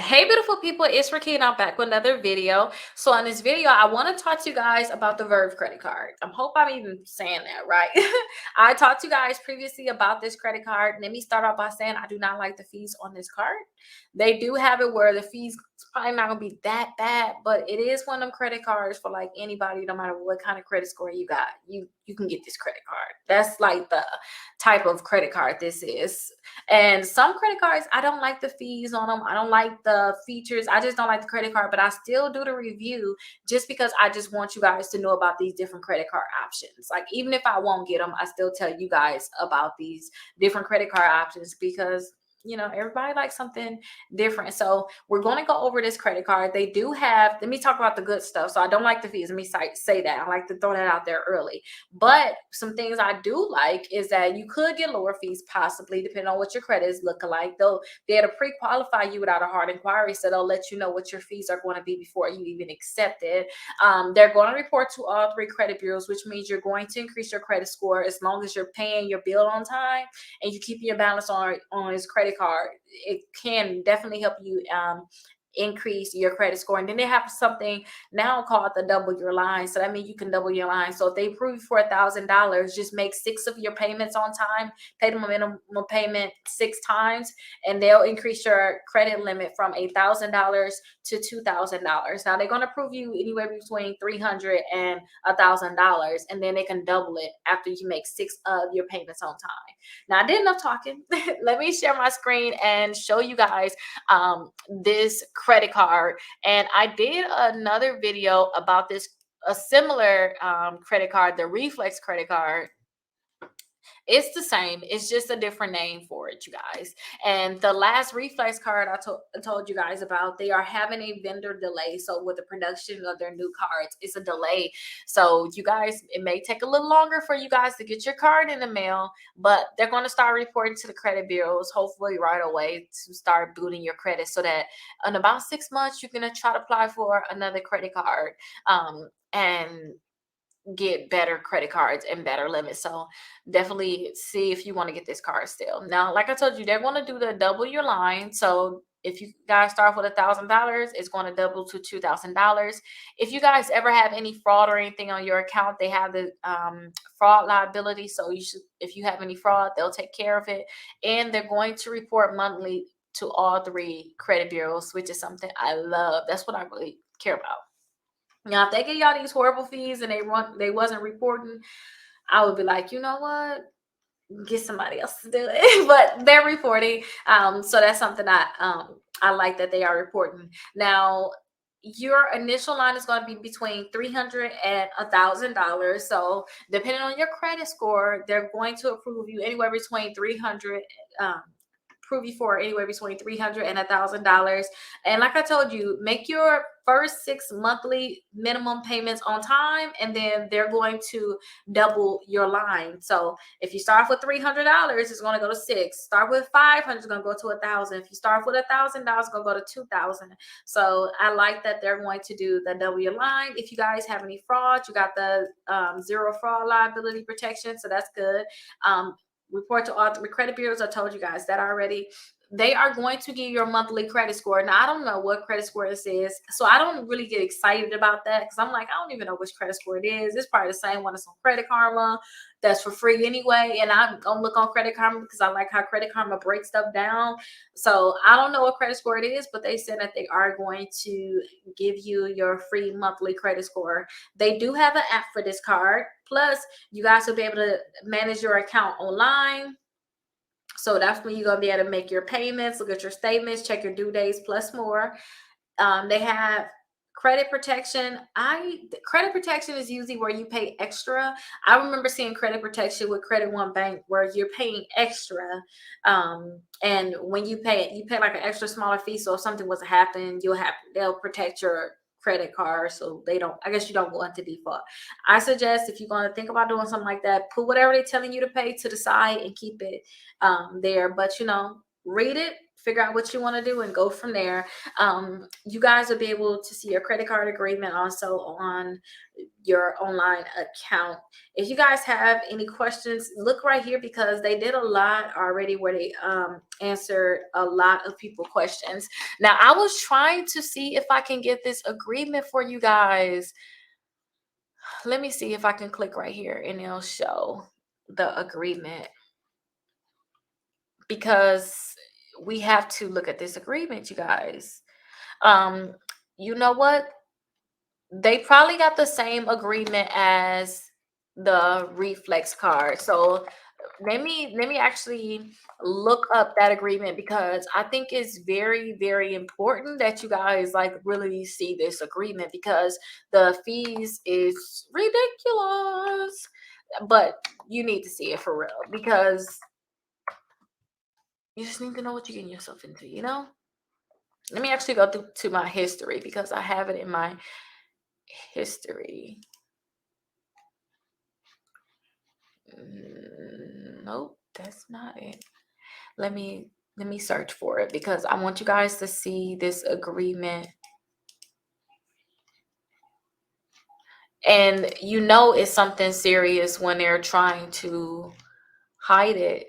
Hey beautiful people, it's Rickita and I'm back with another video. So on this video, I want to talk to you guys about the Verve credit card. I hope I'm even saying that right. I talked to you guys previously about this credit card. Let me start off by saying I do not like the fees on this card. They do have it where the fees probably not gonna be that bad, but it is one of them credit cards for like anybody, no matter what kind of credit score you got. You can get this credit card. That's like the type of credit card this is. And some credit cards, I don't like the fees on them. I don't like the features. I just don't like the credit card, but I still do the review just because I just want you guys to know about these different credit card options. Like, even if I won't get them, I still tell you guys about these different credit card options because everybody likes something different. So we're going to go over this credit card. They do have, let me talk about the good stuff. So I don't like the fees. Let me say that. I like to throw that out there early. But some things I do like is that you could get lower fees, possibly, depending on what your credit is looking like. They're to pre-qualify you without a hard inquiry, so they'll let you know what your fees are going to be before you even accept it. They're going to report to all three credit bureaus, which means you're going to increase your credit score as long as you're paying your bill on time and you keep your balance on his credit card. It can definitely help you increase your credit score. And then they have something now called the double your line. So that means you can double your line. So if they approve you for $1,000, just make 6 of your payments on time, pay them a minimum payment 6 times, and they'll increase your credit limit from $1,000 to $2,000. Now they're going to approve you anywhere between $300 and $1,000, and then they can double it after you make 6 of your payments on time. Now I did enough talking. Let me share my screen and show you guys this credit card. And I did another video about a similar credit card, the Reflex credit card. It's the same. It's just a different name for it, you guys. And the last Reflex card I told you guys about, they are having a vendor delay. So with the production of their new cards, it's a delay. So you guys, it may take a little longer for you guys to get your card in the mail, but they're going to start reporting to the credit bureaus, hopefully right away, to start booting your credit so that in about 6 months, you're going to try to apply for another credit card. And get better credit cards and better limits. So definitely see if you want to get this card still. Now, like I told you, they're going to do the double your line. So if you guys start with $1,000, it's going to double to $2,000. If you guys ever have any fraud or anything on your account, they have the fraud liability. So if you have any fraud, they'll take care of it. And they're going to report monthly to all three credit bureaus, which is something I love. That's what I really care about. Now, if they get y'all these horrible fees and they wasn't reporting, I would be like, you know what? Get somebody else to do it. But they're reporting. So that's something I like that they are reporting. Now, your initial line is going to be between $300 and $1,000. So depending on your credit score, they're going to approve you anywhere between 300 approve you for anywhere between $300 and $1,000. And like I told you, make your first 6 monthly minimum payments on time, and then they're going to double your line. So if you start with $300, it's going to go to 6. Start with $500, it's going to go to $1,000. If you start with $1,000, it's going to go to $2,000. So I like that they're going to do the double your line. If you guys have any fraud, you got the zero fraud liability protection, so that's good. Report to all three credit bureaus. I told you guys that already. They are going to give your monthly credit score. Now, I don't know what credit score this is, so I don't really get excited about that because I'm like, I don't even know which credit score it is. It's probably the same one as on Credit Karma that's for free anyway. And I'm going to look on Credit Karma because I like how Credit Karma breaks stuff down. So I don't know what credit score it is, but they said that they are going to give you your free monthly credit score. They do have an app for this card. Plus, you guys will be able to manage your account online. So that's when you're going to be able to make your payments, look at your statements, check your due dates, plus more. They have credit protection. Credit protection is usually where you pay extra. I remember seeing credit protection with Credit One Bank where you're paying extra. And when you pay like an extra smaller fee. So if something was to happen, they'll protect your credit card so you don't go into default. I suggest if you're going to think about doing something like that, put whatever they're telling you to pay to the side and keep it there. But read it, figure out what you want to do and go from there. You guys will be able to see your credit card agreement also on your online account. If you guys have any questions, look right here because they did a lot already where they answered a lot of people questions. Now I was trying to see if I can get this agreement for you guys. Let me see if I can click right here and it'll show the agreement, because we have to look at this agreement, you guys. Um, you know what? They probably got the same agreement as the reflex card. So let me actually look up that agreement, because I think it's very, very important that you guys like really see this agreement, because the fees is ridiculous. But you need to see it for real, because you just need to know what you're getting yourself into, you know? Let me actually go through to my history, because I have it in my history. Nope, that's not it. Let me search for it, because I want you guys to see this agreement. And you know it's something serious when they're trying to hide it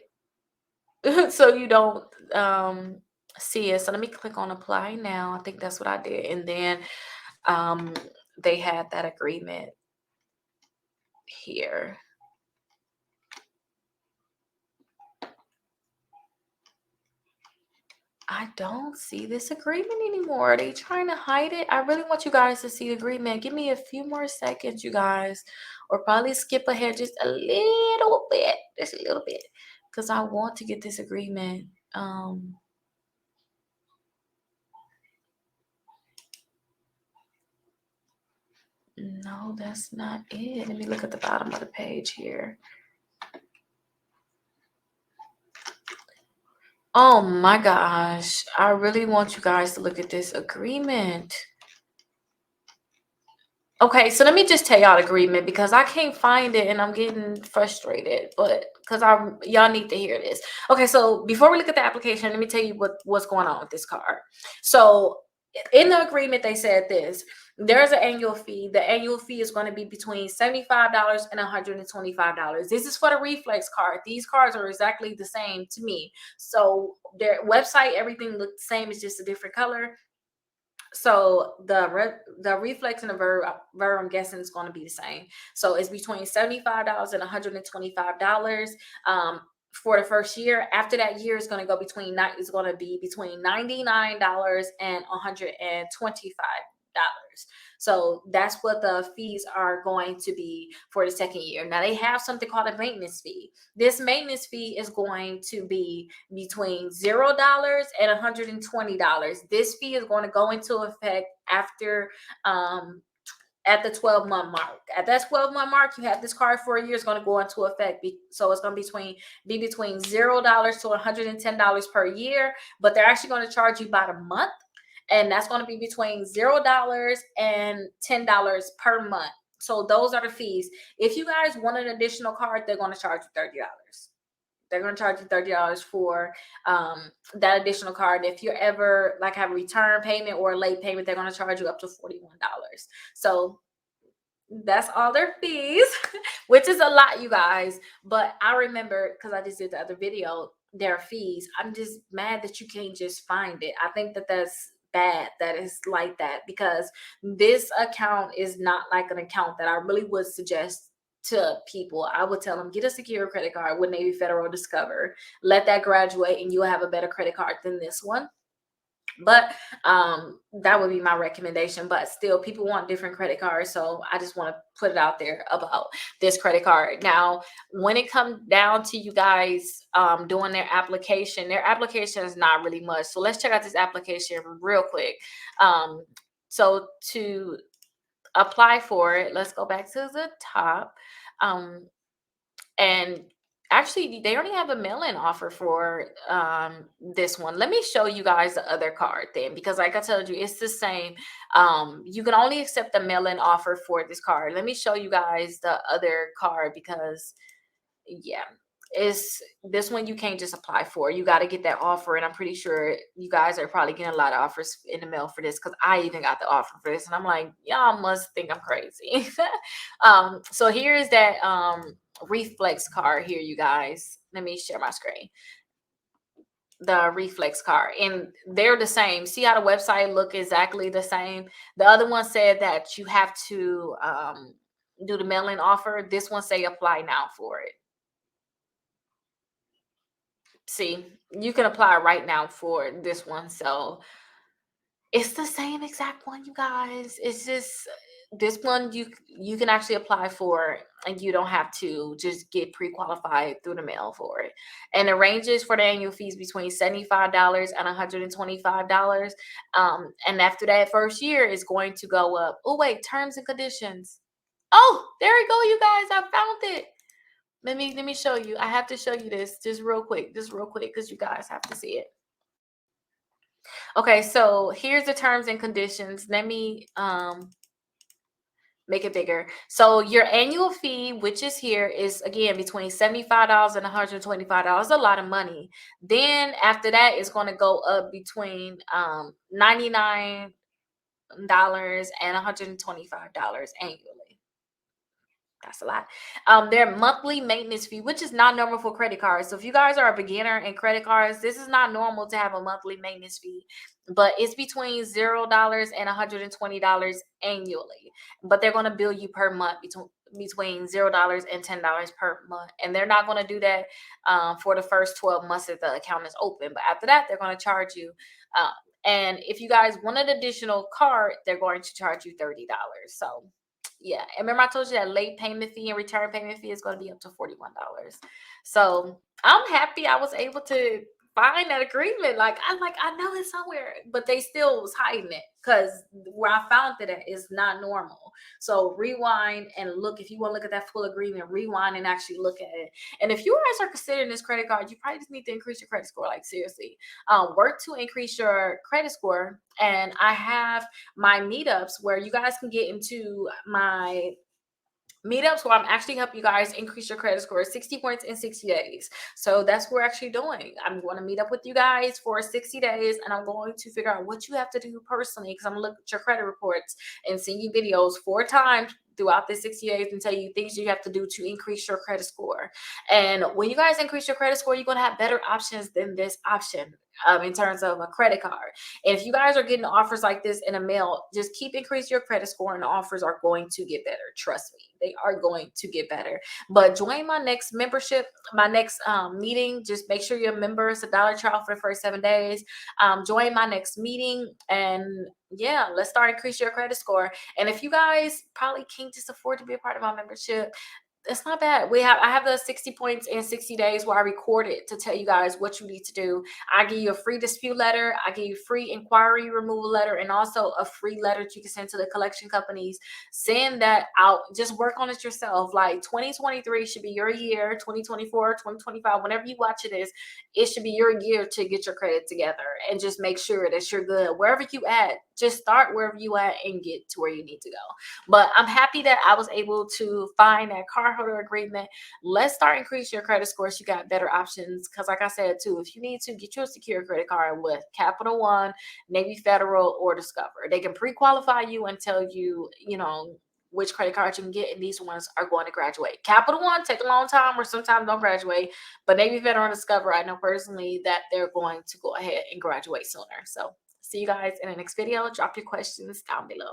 so you don't see it. So let me click on apply now. I think that's what I did. And then um they had that agreement here. I don't see this agreement anymore. Are they trying to hide it? I really want you guys to see the agreement. Give me a few more seconds, you guys, or probably skip ahead just a little bit, because I want to get this agreement. No, that's not it. Let me look at the bottom of the page here. Oh my gosh. I really want you guys to look at this agreement. Okay, so let me just tell y'all the agreement, because I can't find it and I'm getting frustrated, but because y'all need to hear this. Okay, so before we look at the application, let me tell you what's going on with this card. So in the agreement, they said this: there's an annual fee. The annual fee is going to be between $75 and $125. This is for the reflex card. These cards are exactly the same to me. So their website, everything looked the same, it's just a different color. So the reflex and the verve, I'm guessing is going to be the same. So it's between $75 and $125 for the first year. After that year is going to go between is going to be between $99 and $125. So that's what the fees are going to be for the second year. Now they have something called a maintenance fee. This maintenance fee is going to be between $0 and $120. This fee is going to go into effect after at the 12-month mark. At that 12-month mark, you have this card for a year, it's going to go into effect. So it's going to be between $0 to $110 per year, but they're actually going to charge you by the month. And that's going to be between $0 and $10 per month. So those are the fees. If you guys want an additional card, they're going to charge you $30. They're going to charge you $30 for that additional card. If you're ever like have a return payment or a late payment, they're going to charge you up to $41. So that's all their fees, which is a lot, you guys. But I remember, because I just did the other video, their fees. I'm just mad that you can't just find it. I think that that's bad that it's like that, because this account is not like an account that I really would suggest to people. I would tell them, get a secure credit card with Navy Federal Discover. Let that graduate and you'll have a better credit card than this one. But that would be my recommendation. But still, people want different credit cards, so I just want to put it out there about this credit card. Now when it comes down to you guys doing their application is not really much. So let's check out this application real quick. So to apply for it, let's go back to the top. And actually they already have a mail-in offer for this one. Let me show you guys the other card then, because like I told you, it's the same. You can only accept the mail-in offer for this card. Let me show you guys the other card, because yeah, is this one you can't just apply for. You got to get that offer, and I'm pretty sure you guys are probably getting a lot of offers in the mail for this because I even got the offer for this, and I'm like, y'all must think I'm crazy. So here's that reflex card here, you guys. Let me share my screen. The reflex card, and they're the same. See how the website look exactly the same? The other one said that you have to do the mail-in offer. This one say apply now for it. See, you can apply right now for this one. So it's the same exact one, you guys. It's just this one you can actually apply for, and you don't have to just get pre-qualified through the mail for it. And the ranges for the annual fees between $75 and $125. And after that first year is going to go up. Oh wait, terms and conditions. Oh, there we go, you guys. I found it. Let me show you. I have to show you this just real quick, because you guys have to see it. Okay, so here's the terms and conditions. Let me make it bigger. So your annual fee, which is here, is again between $75 and $125. A lot of money. Then after that, it's going to go up between $99 and $125 annually. That's a lot. Their monthly maintenance fee, which is not normal for credit cards. So if you guys are a beginner in credit cards, this is not normal to have a monthly maintenance fee, but it's between $0 and $120 annually. But they're going to bill you per month between $0 and $10 per month, and they're not going to do that for the first 12 months that the account is open. But after that, they're going to charge you. And if you guys want an additional card, they're going to charge you $30. So yeah, and remember I told you that late payment fee and return payment fee is going to be up to $41. So I'm happy I was able to find that agreement. I know it's somewhere, but they still was hiding it because where I found it at is not normal. So rewind and look. If you want to look at that full agreement, rewind and actually look at it. And if you guys are considering this credit card, you probably just need to increase your credit score. Like seriously, work to increase your credit score. And I have my meetups where you guys can get into my meetups where I'm actually help you guys increase your credit score 60 points in 60 days. So that's what we're actually doing. I'm going to meet up with you guys for 60 days, and I'm going to figure out what you have to do personally, because I'm going to look at your credit reports and send you videos 4 times throughout the 60 days and tell you things you have to do to increase your credit score. And when you guys increase your credit score, you're going to have better options than this option in terms of a credit card. And if you guys are getting offers like this in the mail, just keep increasing your credit score, and the offers are going to get better. Trust me, they are going to get better. But join my next membership, my next meeting. Just make sure you're a member. It's $1 trial for the first 7 days. Join my next meeting, and yeah, let's start increasing your credit score. And if you guys probably can't just afford to be a part of my membership, it's not bad. I have the 60 points in 60 days where I record it to tell you guys what you need to do. I give you a free dispute letter, I give you free inquiry removal letter, and also a free letter that you can send to the collection companies. Send that out. Just work on it yourself. Like 2023 should be your year. 2024, 2025, whenever you watch it should be your year to get your credit together and just make sure that you're good. Wherever you at, just start wherever you at and get to where you need to go. But I'm happy that I was able to find that cardholder agreement. Let's start increasing your credit scores. You got better options. Because like I said too, if you need to get you a secure credit card with Capital One, Navy Federal, or Discover, they can pre-qualify you and tell you, which credit card you can get, and these ones are going to graduate. Capital One take a long time or sometimes don't graduate, but Navy Federal and Discover, I know personally that they're going to go ahead and graduate sooner. So see you guys in the next video. Drop your questions down below.